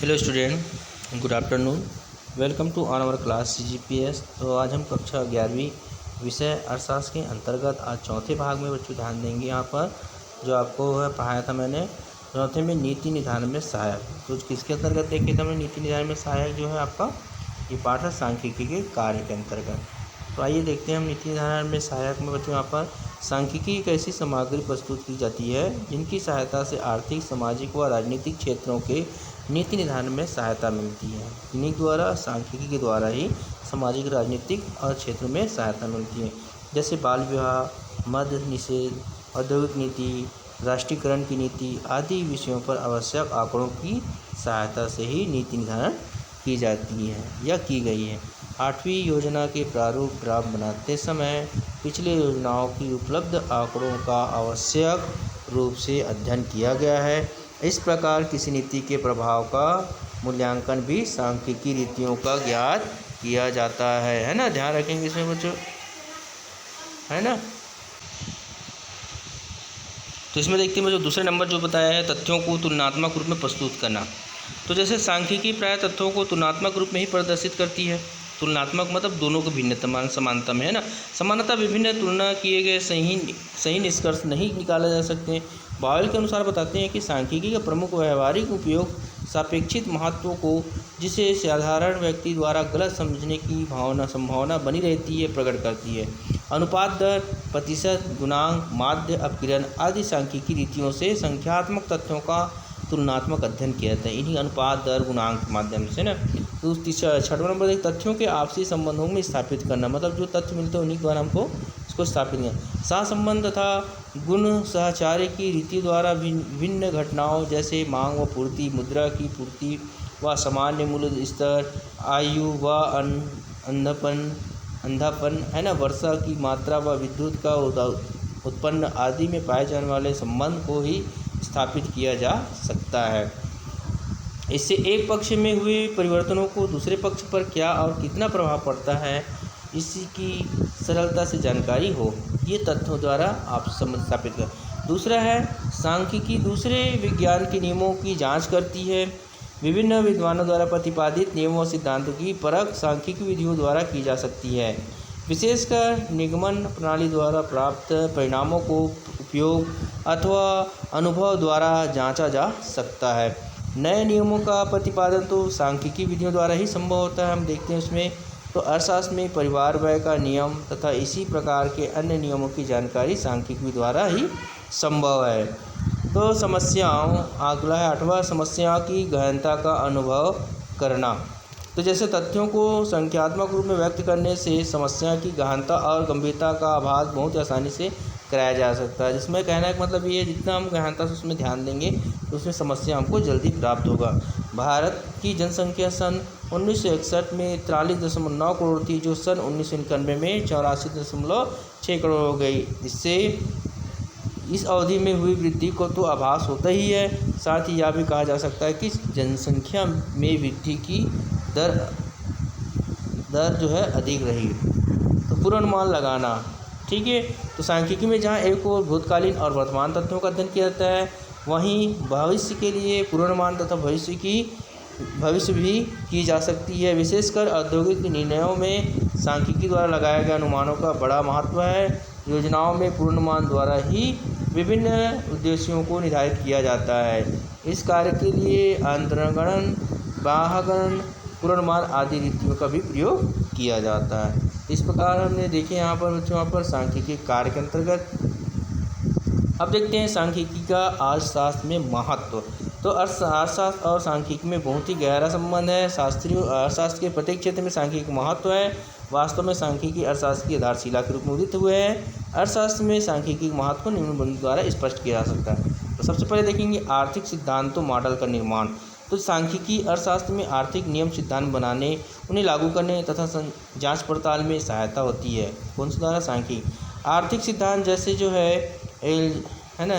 Hello student, good afternoon. Welcome to on our class CGPS। तो आज हम कक्षा 11वीं विषय अर्थशास्त्र के अंतर्गत आज चौथे भाग में बच्चों ध्यान देंगे। यहाँ पर जो आपको पढ़ाया था मैंने चौथे में नीति निर्धारण में सहायक। तो किसके अंतर्गत देखे थे हमने नीति निर्धारण में सहायक जो है आपका ये पाठ है सांख्यिकी के कार्य के अंतर्गत। तो आइए देखते हैं हम नीति निर्धारण में सहायक में बच्चों यहाँ पर सांख्यिकी एक ऐसी सामग्री प्रस्तुत की जाती है जिनकी सहायता से आर्थिक, सामाजिक व राजनीतिक क्षेत्रों के नीति निर्धारण में सहायता मिलती है। इन्हीं द्वारा सांख्यिकी के द्वारा ही सामाजिक, राजनीतिक और क्षेत्र में सहायता मिलती है, जैसे बाल विवाह, मद्य निषेध, औद्योगिक नीति, राष्ट्रीयकरण की नीति आदि विषयों पर आवश्यक आंकड़ों की सहायता से ही नीति निर्धारण की जाती है या की गई है। 8वीं योजना के प्रारूप ड्राफ्ट बनाते समय पिछले योजनाओं की उपलब्ध आंकड़ों का आवश्यक रूप से अध्ययन किया गया है। इस प्रकार किसी नीति के प्रभाव का मूल्यांकन भी सांख्यिकी रीतियों का ज्ञात किया जाता है ना। ध्यान रखेंगे इसमें बच्चों, है ना। तो इसमें देखते हैं बच्चों दूसरे नंबर जो बताया है तथ्यों को तुलनात्मक रूप में प्रस्तुत करना। तो जैसे सांख्यिकी प्राय तथ्यों को तुलनात्मक रूप में ही प्रदर्शित करती है। तुलनात्मक मतलब दोनों को भिन्न समानता में, है ना। समानता विभिन्न तुलना किए गए सही निष्कर्ष नहीं निकाले जा सकते। बायल के अनुसार बताते हैं कि सांख्यिकी का प्रमुख व्यवहारिक उपयोग सापेक्षिक महत्व को, जिसे साधारण व्यक्ति द्वारा गलत समझने की संभावना बनी रहती है, प्रकट करती है। अनुपात दर, प्रतिशत, गुणांक, माध्य, अपकिरण आदि सांख्यिकी रीतियों से संख्यात्मक तथ्यों का तुलनात्मक अध्ययन किया जाता है। इन्हीं अनुपात, दर, गुणांक के माध्यम से ना। तो छठवां नंबर तथ्यों के आपसी संबंधों में स्थापित करना, मतलब जो तथ्य मिलते हैं उन्हीं के द्वारा हमको इसको स्थापित करना। सहसंबंध तथा गुण सहचार्य की रीति द्वारा विभिन्न घटनाओं जैसे मांग व पूर्ति, मुद्रा की पूर्ति व सामान्य मूल्य स्तर, आयु व अंधापन, है ना, वर्षा की मात्रा व विद्युत का उत्पन्न आदि में पाए जाने वाले संबंध को ही स्थापित किया जा सकता है। इससे एक पक्ष में हुए परिवर्तनों को दूसरे पक्ष पर क्या और कितना प्रभाव पड़ता है, इसकी सरलता से जानकारी हो, ये तथ्यों द्वारा आप स्थापित कर। दूसरा है सांख्यिकी दूसरे विज्ञान के नियमों की जांच करती है। विभिन्न विद्वानों द्वारा प्रतिपादित नियमों और सिद्धांतों की परख सांख्यिकी विधियों द्वारा की जा सकती है। विशेषकर निगमन प्रणाली द्वारा प्राप्त परिणामों को उपयोग अथवा अनुभव द्वारा जांचा जा सकता है। नए नियमों का प्रतिपादन तो सांख्यिकी विधियों द्वारा ही संभव होता है। हम देखते हैं उसमें तो अर्थशास्त्र में परिवार व्यय का नियम तथा इसी प्रकार के अन्य नियमों की जानकारी सांख्यिकी द्वारा ही संभव है। तो समस्याओं, अगला है 8वां, समस्या की गहनता का अनुभव करना। तो जैसे तथ्यों को संख्यात्मक रूप में व्यक्त करने से समस्या की गहनता और गंभीरता का आभास बहुत आसानी से कराया जा सकता है। जिसमें कहने का मतलब ये है, जितना हम गहनता से उसमें ध्यान देंगे तो उसमें समस्या हमको जल्दी प्राप्त होगा। भारत की जनसंख्या सन 1961 में 43.9 करोड़ थी, जो सन 1991 में 84.6 करोड़ हो गई। इससे इस अवधि में हुई वृद्धि को तो आभास होता ही है। साथ ही यह भी कहा जा सकता है कि जनसंख्या में वृद्धि की दर जो है अधिक रही। तो पूर्वानुमान लगाना, ठीक है। तो सांख्यिकी में जहाँ एक और भूतकालीन और वर्तमान तथ्यों का अध्ययन किया जाता है, वहीं भविष्य के लिए पूर्वानुमान तथा भविष्य भी की जा सकती है। विशेषकर औद्योगिक निर्णयों में सांख्यिकी द्वारा लगाए गए अनुमानों का बड़ा महत्व है। योजनाओं में पूर्वानुमान द्वारा ही विभिन्न उद्देश्यों को निर्धारित किया जाता है। इस कार्य के लिए अंतर्गणन, बाह्यगणन, पूर्वानुमान आदि रीतियों का भी प्रयोग किया जाता है। इस प्रकार हमने देखे यहाँ पर बच्चों यहाँ पर सांख्यिकी कार्य के अंतर्गत। अब देखते हैं सांख्यिकी का अर्थशास्त्र में महत्व। तो अर्थशास्त्र और सांख्यिकी में बहुत ही गहरा संबंध है। शास्त्रीय अर्थशास्त्र के प्रत्येक क्षेत्र में सांख्यिकी महत्व है। वास्तव में सांख्यिकी अर्थशास्त्र की आधारशिला के रूप में उदित हुए हैं। अर्थशास्त्र में सांख्यिकी महत्व को निम्न बिंदु द्वारा स्पष्ट किया जा सकता है। तो सबसे पहले देखेंगे आर्थिक सिद्धांतों मॉडल का निर्माण। तो सांख्यिकी अर्थशास्त्र में आर्थिक नियम सिद्धांत बनाने, उन्हें लागू करने तथा जांच पड़ताल में सहायता होती है। कौन से द्वारा? सांख्यिकी। आर्थिक सिद्धांत जैसे जो है ना,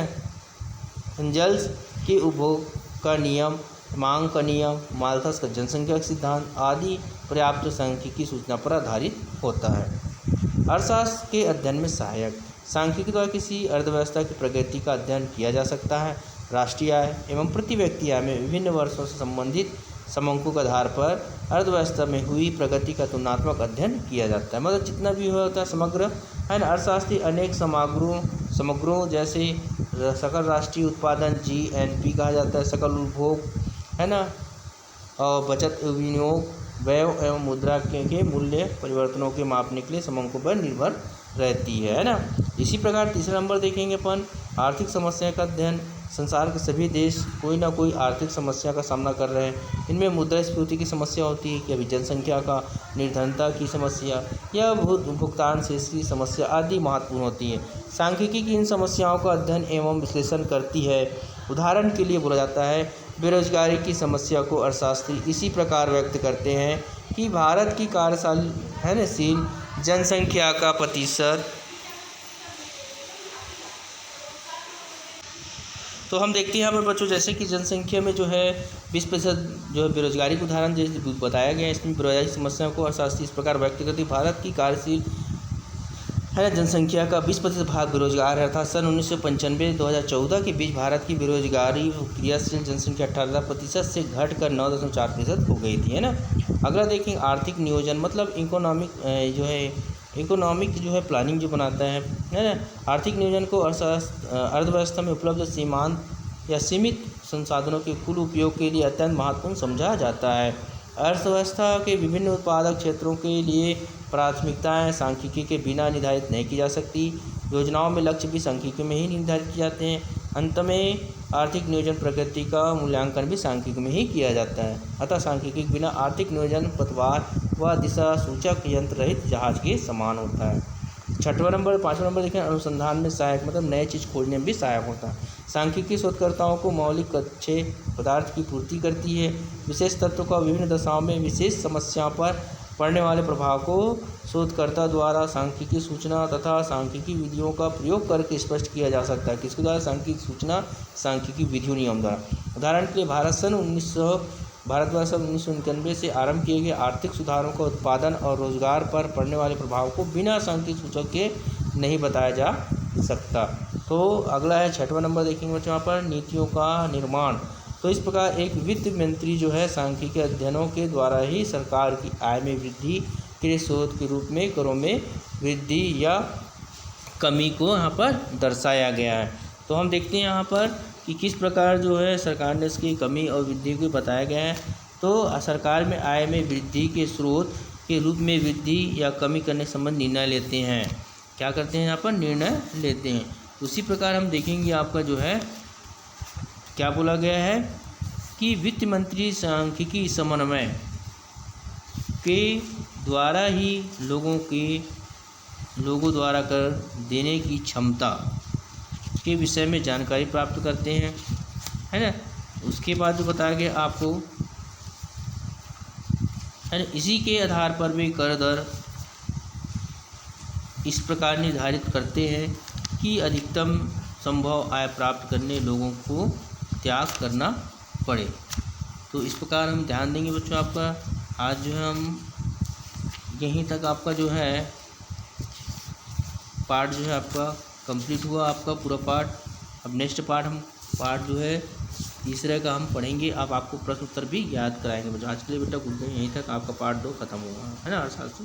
एंजल्स के उपभोग का नियम, मांग का नियम, माल्थस का जनसंख्या सिद्धांत आदि पर्याप्त सांख्यिकी सूचना पर आधारित होता है। अर्थशास्त्र के अध्ययन में सहायक। सांख्यिकी द्वारा किसी अर्थव्यवस्था की प्रगति का अध्ययन किया जा सकता है। राष्ट्रीय आय एवं प्रति व्यक्ति आय में विभिन्न वर्षों से संबंधित समंकों के आधार पर अर्थव्यवस्था में हुई प्रगति का तुलनात्मक अध्ययन किया जाता है। मतलब जितना भी होता है समग्र है ना। अर्थशास्त्री अनेक समग्रों जैसे सकल राष्ट्रीय उत्पादन GNP कहा जाता है, सकल उपभोग है ना, और बचत विनियोग, व्यय एवं मुद्रा के मूल्य परिवर्तनों के मापने के लिए समंकों पर निर्भर रहती है ना। इसी प्रकार तीसरा नंबर देखेंगे अपन आर्थिक समस्या का अध्ययन। संसार के सभी देश कोई ना कोई आर्थिक समस्या का सामना कर रहे हैं। इनमें मुद्रास्फीति की समस्या होती है कि अभी जनसंख्या का निर्धनता की समस्या या भुगतान शेष की समस्या आदि महत्वपूर्ण होती है। सांख्यिकी की इन समस्याओं का अध्ययन एवं विश्लेषण करती है। उदाहरण के लिए बोला जाता है बेरोजगारी की समस्या को अर्थशास्त्री इसी प्रकार व्यक्त करते हैं कि भारत की कार्यशील जनसंख्या का प्रतिशत, तो हम देखते हैं यहाँ पर बच्चों जैसे कि जनसंख्या में जो है 20% जो है बेरोजगारी का उदाहरण जैसे बताया गया है। इसमें बेरोजगारी की समस्या को अर्थशास्त्री इस प्रकार व्यक्त करती है भारत की कार्यशील है ना जनसंख्या का 20% भाग बेरोजगार है। अर्थात सन 1995-2014 के बीच भारत की बेरोजगारी क्रियाशील जनसंख्या 18% से घटकर 9.4% हो गई थी है ना। अगला देखें आर्थिक नियोजन, मतलब इकोनॉमिक जो है प्लानिंग जो बनाता है ना। आर्थिक नियोजन को अर्थव्यवस्था में उपलब्ध सीमांत या सीमित संसाधनों के कुल उपयोग के लिए अत्यंत महत्वपूर्ण समझा जाता है। अर्थव्यवस्था के विभिन्न उत्पादक क्षेत्रों के लिए प्राथमिकताएं सांख्यिकी के बिना निर्धारित नहीं की जा सकती। योजनाओं में लक्ष्य भी सांख्यिकी में ही निर्धारित किए जाते हैं। अंत में आर्थिक नियोजन प्रगति का मूल्यांकन भी सांख्यिकी में ही किया जाता है। अतः सांख्यिकी के बिना आर्थिक नियोजन पतवार व दिशा सूचक यंत्र रहित जहाज के समान होता है। पाँचवा नंबर देखें अनुसंधान में सहायक, मतलब नए चीज़ खोजने में भी सहायक होता है। सांख्यिकी शोधकर्ताओं को मौलिक कच्चे पदार्थ की पूर्ति करती है। विशेष तत्व का विभिन्न दशाओं में विशेष समस्या पर पड़ने वाले प्रभाव को शोधकर्ता द्वारा सांख्यिकी सूचना तथा सांख्यिकी विधियों का प्रयोग करके स्पष्ट किया जा सकता है। किसके द्वारा? सांख्यिकी सूचना, सांख्यिकी विधियों नियम द्वारा। उदाहरण के लिए भारतवर्ष 1991 से आरंभ किए गए आर्थिक सुधारों का उत्पादन और रोजगार पर पड़ने वाले प्रभाव को बिना सांख्यिकी सूचक के नहीं बताया जा सकता। तो अगला है 6वां नंबर देखेंगे बच्चों यहाँ पर नीतियों का निर्माण। तो इस प्रकार एक वित्त मंत्री जो है सांख्यिकी अध्ययनों के द्वारा ही सरकार की आय में वृद्धि के स्रोत के रूप में करों में वृद्धि या कमी को यहाँ पर दर्शाया गया है। तो हम देखते हैं यहाँ पर कि किस प्रकार जो है सरकार ने इसकी कमी और वृद्धि को बताया गया है। तो सरकार में आय में वृद्धि के स्रोत के रूप में वृद्धि या कमी करने संबंध निर्णय लेते हैं। क्या करते हैं यहाँ पर? निर्णय लेते हैं। उसी प्रकार हम देखेंगे आपका जो है क्या बोला गया है कि वित्त मंत्री सांख्यिकी समन्वय के द्वारा ही लोगों द्वारा कर देने की क्षमता के विषय में जानकारी प्राप्त करते हैं है ना। उसके बाद जो बताया गया आपको है ना, इसी के आधार पर भी कर दर इस प्रकार निर्धारित करते हैं कि अधिकतम संभव आय प्राप्त करने लोगों को त्याग करना पड़े। तो इस प्रकार हम ध्यान देंगे बच्चों। आपका आज जो है हम यहीं तक आपका जो है पार्ट जो है आपका कंप्लीट हुआ, आपका पूरा पार्ट। अब नेक्स्ट पार्ट जो है तीसरे का हम पढ़ेंगे। अब आपको प्रश्न उत्तर भी याद कराएंगे बच्चों। आज के लिए बेटा गुड बाय, यहीं तक आपका पार्ट 2 खत्म हुआ है ना अर्थशास्त्र।